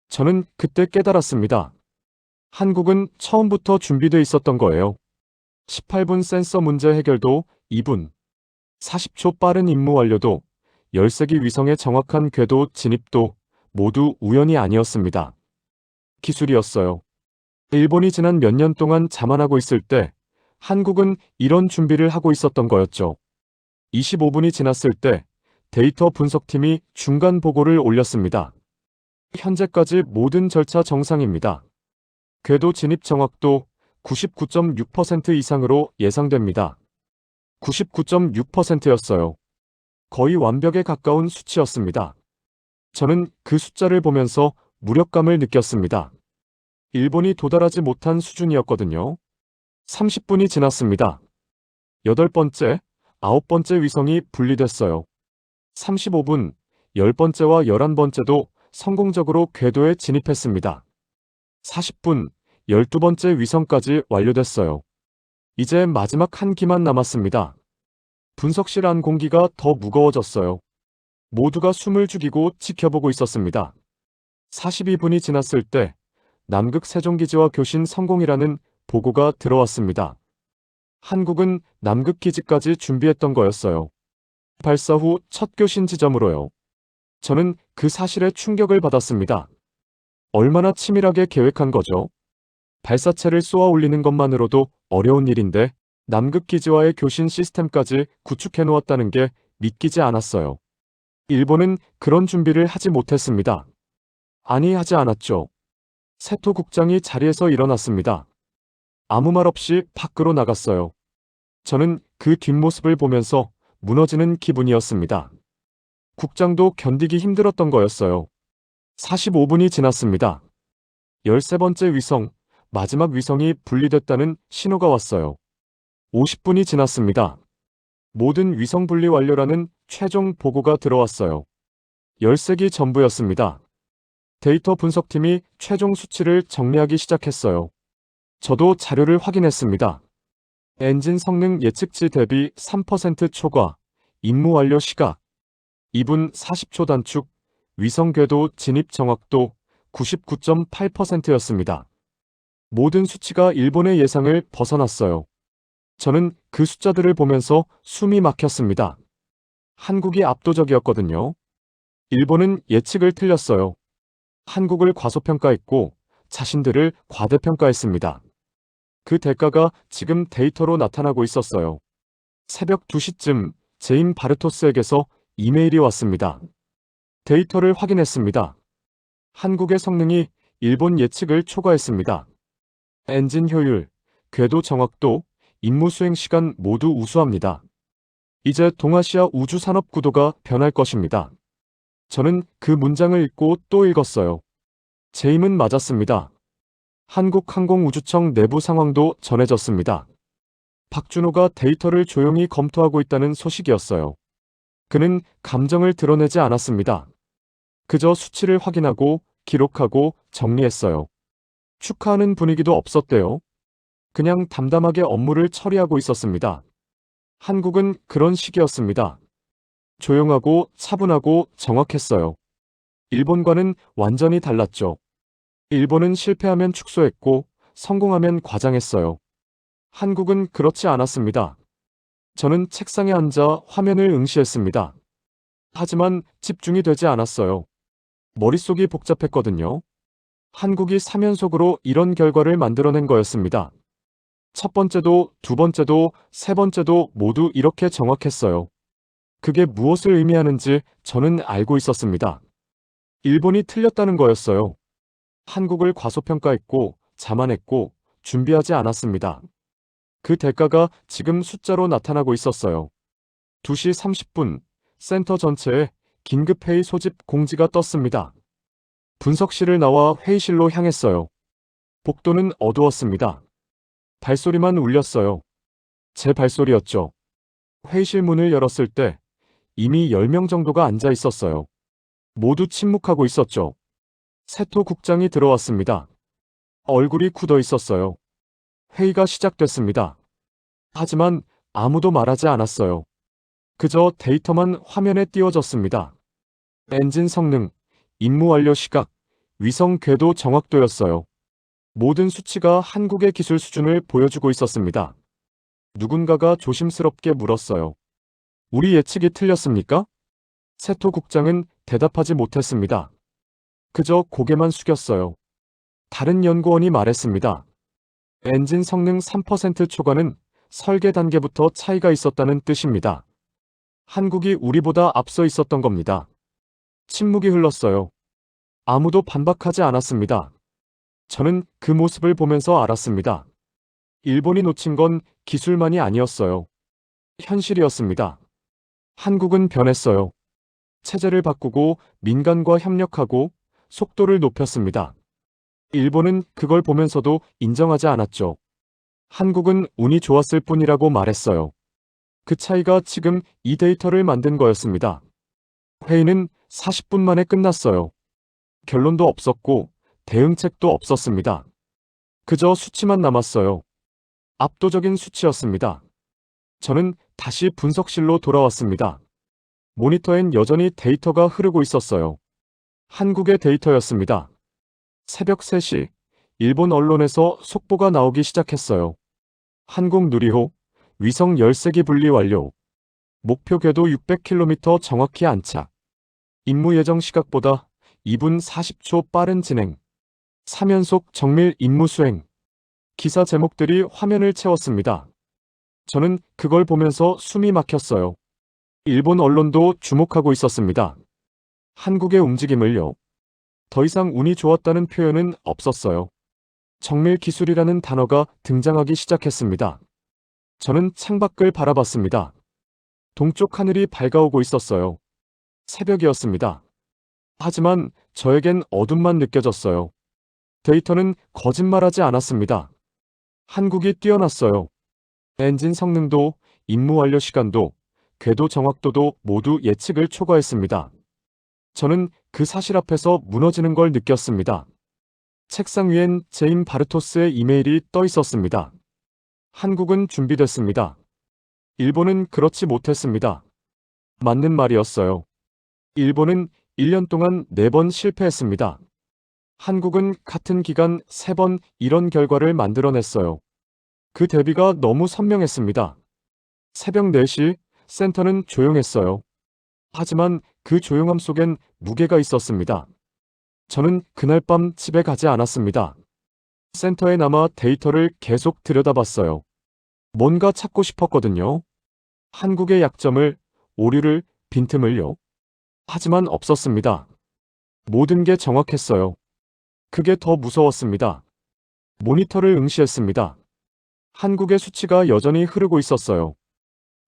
저는 그때 깨달았습니다. 한국은 처음부터 준비돼 있었던 거예요. 18분 센서 문제 해결도 2분, 40초 빠른 임무 완료도, 13기 위성의 정확한 궤도 진입도 모두 우연이 아니었습니다. 기술이었어요. 일본이 지난 몇 년 동안 자만하고 있을 때 한국은 이런 준비를 하고 있었던 거였죠. 25분이 지났을 때 데이터 분석팀이 중간 보고를 올렸습니다. 현재까지 모든 절차 정상입니다. 궤도 진입 정확도 99.6% 이상으로 예상됩니다. 99.6%였어요. 거의 완벽에 가까운 수치였습니다. 저는 그 숫자를 보면서 무력감을 느꼈습니다. 일본이 도달하지 못한 수준이었거든요. 30분이 지났습니다. 8번째, 9번째 위성이 분리됐어요. 35분, 10번째와 11번째도 성공적으로 궤도에 진입했습니다. 40분, 12번째 위성까지 완료됐어요. 이제 마지막 한 기만 남았습니다. 분석실 안 공기가 더 무거워졌어요. 모두가 숨을 죽이고 지켜보고 있었습니다. 42분이 지났을 때 남극 세종기지와 교신 성공이라는 보고가 들어왔습니다. 한국은 남극 기지까지 준비했던 거였어요. 발사 후 첫 교신 지점으로요. 저는 그 사실에 충격을 받았습니다. 얼마나 치밀하게 계획한 거죠? 발사체를 쏘아 올리는 것만으로도 어려운 일인데 남극 기지와의 교신 시스템까지 구축해 놓았다는 게 믿기지 않았어요. 일본은 그런 준비를 하지 못했습니다. 아니, 하지 않았죠. 세토 국장이 자리에서 일어났습니다. 아무 말 없이 밖으로 나갔어요. 저는 그 뒷모습을 보면서 무너지는 기분이었습니다. 국장도 견디기 힘들었던 거였어요. 45분이 지났습니다. 13번째 위성, 마지막 위성이 분리됐다는 신호가 왔어요. 50분이 지났습니다. 모든 위성 분리 완료라는 최종 보고가 들어왔어요. 13기 전부였습니다. 데이터 분석팀이 최종 수치를 정리하기 시작했어요. 저도 자료를 확인했습니다. 엔진 성능 예측치 대비 3% 초과, 임무 완료 시각 2분 40초 단축, 위성 궤도 진입 정확도 99.8%였습니다. 모든 수치가 일본의 예상을 벗어났어요. 저는 그 숫자들을 보면서 숨이 막혔습니다. 한국이 압도적이었거든요. 일본은 예측을 틀렸어요. 한국을 과소평가했고 자신들을 과대평가했습니다. 그 대가가 지금 데이터로 나타나고 있었어요. 새벽 2시쯤 제임 바르토스에게서 이메일이 왔습니다. 데이터를 확인했습니다. 한국의 성능이 일본 예측을 초과했습니다. 엔진 효율, 궤도 정확도, 임무 수행 시간 모두 우수합니다. 이제 동아시아 우주산업 구도가 변할 것입니다. 저는 그 문장을 읽고 또 읽었어요. 제임은 맞았습니다. 한국항공우주청 내부 상황도 전해졌습니다. 박준호가 데이터를 조용히 검토하고 있다는 소식이었어요. 그는 감정을 드러내지 않았습니다. 그저 수치를 확인하고 기록하고 정리했어요. 축하하는 분위기도 없었대요. 그냥 담담하게 업무를 처리하고 있었습니다. 한국은 그런 식이었습니다. 조용하고 차분하고 정확했어요. 일본과는 완전히 달랐죠. 일본은 실패하면 축소했고 성공하면 과장했어요. 한국은 그렇지 않았습니다. 저는 책상에 앉아 화면을 응시했습니다. 하지만 집중이 되지 않았어요. 머릿속이 복잡했거든요. 한국이 3연속으로 이런 결과를 만들어낸 거였습니다. 첫 번째도, 두 번째도, 세 번째도 모두 이렇게 정확했어요. 그게 무엇을 의미하는지 저는 알고 있었습니다. 일본이 틀렸다는 거였어요. 한국을 과소평가했고, 자만했고, 준비하지 않았습니다. 그 대가가 지금 숫자로 나타나고 있었어요. 2시 30분, 센터 전체에 긴급회의 소집 공지가 떴습니다. 분석실을 나와 회의실로 향했어요. 복도는 어두웠습니다. 발소리만 울렸어요. 제 발소리였죠. 회의실 문을 열었을 때 이미 10명 정도가 앉아 있었어요. 모두 침묵하고 있었죠. 세토 국장이 들어왔습니다. 얼굴이 굳어 있었어요. 회의가 시작됐습니다. 하지만 아무도 말하지 않았어요. 그저 데이터만 화면에 띄워졌습니다. 엔진 성능, 임무 완료 시각, 위성 궤도 정확도였어요. 모든 수치가 한국의 기술 수준을 보여주고 있었습니다. 누군가가 조심스럽게 물었어요. 우리 예측이 틀렸습니까? 세토 국장은 대답하지 못했습니다. 그저 고개만 숙였어요. 다른 연구원이 말했습니다. 엔진 성능 3% 초과는 설계 단계부터 차이가 있었다는 뜻입니다. 한국이 우리보다 앞서 있었던 겁니다. 침묵이 흘렀어요. 아무도 반박하지 않았습니다. 저는 그 모습을 보면서 알았습니다. 일본이 놓친 건 기술만이 아니었어요. 현실이었습니다. 한국은 변했어요. 체제를 바꾸고 민간과 협력하고 속도를 높였습니다. 일본은 그걸 보면서도 인정하지 않았죠. 한국은 운이 좋았을 뿐이라고 말했어요. 그 차이가 지금 이 데이터를 만든 거였습니다. 회의는 40분 만에 끝났어요. 결론도 없었고 대응책도 없었습니다. 그저 수치만 남았어요. 압도적인 수치였습니다. 저는 다시 분석실로 돌아왔습니다. 모니터엔 여전히 데이터가 흐르고 있었어요. 한국의 데이터였습니다. 새벽 3시, 일본 언론에서 속보가 나오기 시작했어요. 한국 누리호, 위성 13기 분리 완료. 목표 궤도 600km 정확히 안착. 임무 예정 시각보다 2분 40초 빠른 진행. 3연속 정밀 임무 수행. 기사 제목들이 화면을 채웠습니다. 저는 그걸 보면서 숨이 막혔어요. 일본 언론도 주목하고 있었습니다. 한국의 움직임을요. 더 이상 운이 좋았다는 표현은 없었어요. 정밀 기술이라는 단어가 등장하기 시작했습니다. 저는 창밖을 바라봤습니다. 동쪽 하늘이 밝아오고 있었어요. 새벽이었습니다. 하지만 저에겐 어둠만 느껴졌어요. 데이터는 거짓말하지 않았습니다. 한국이 뛰어났어요. 엔진 성능도, 임무 완료 시간도, 궤도 정확도도 모두 예측을 초과했습니다. 저는 그 사실 앞에서 무너지는 걸 느꼈습니다. 책상 위엔 제임 바르토스의 이메일이 떠 있었습니다. 한국은 준비됐습니다. 일본은 그렇지 못했습니다. 맞는 말이었어요. 일본은 1년 동안 4번 실패했습니다. 한국은 같은 기간 3번 이런 결과를 만들어냈어요. 그 대비가 너무 선명했습니다. 새벽 4시 센터는 조용했어요. 하지만 그 조용함 속엔 무게가 있었습니다. 저는 그날 밤 집에 가지 않았습니다. 센터에 남아 데이터를 계속 들여다봤어요. 뭔가 찾고 싶었거든요. 한국의 약점을, 오류를, 빈틈을요. 하지만 없었습니다. 모든 게 정확했어요. 그게 더 무서웠습니다. 모니터를 응시했습니다. 한국의 수치가 여전히 흐르고 있었어요.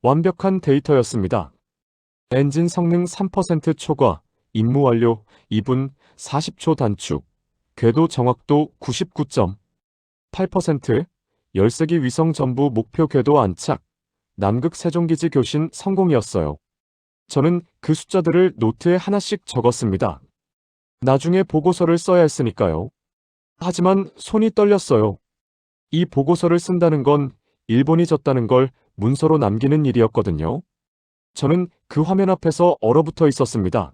완벽한 데이터였습니다. 엔진 성능 3% 초과, 임무 완료 2분 40초 단축, 궤도 정확도 99.8%, 13기 위성 전부 목표 궤도 안착, 남극 세종기지 교신 성공이었어요. 저는 그 숫자들을 노트에 하나씩 적었습니다. 나중에 보고서를 써야 했으니까요. 하지만 손이 떨렸어요. 이 보고서를 쓴다는 건 일본이 졌다는 걸 문서로 남기는 일이었거든요. 저는 그 화면 앞에서 얼어붙어 있었습니다.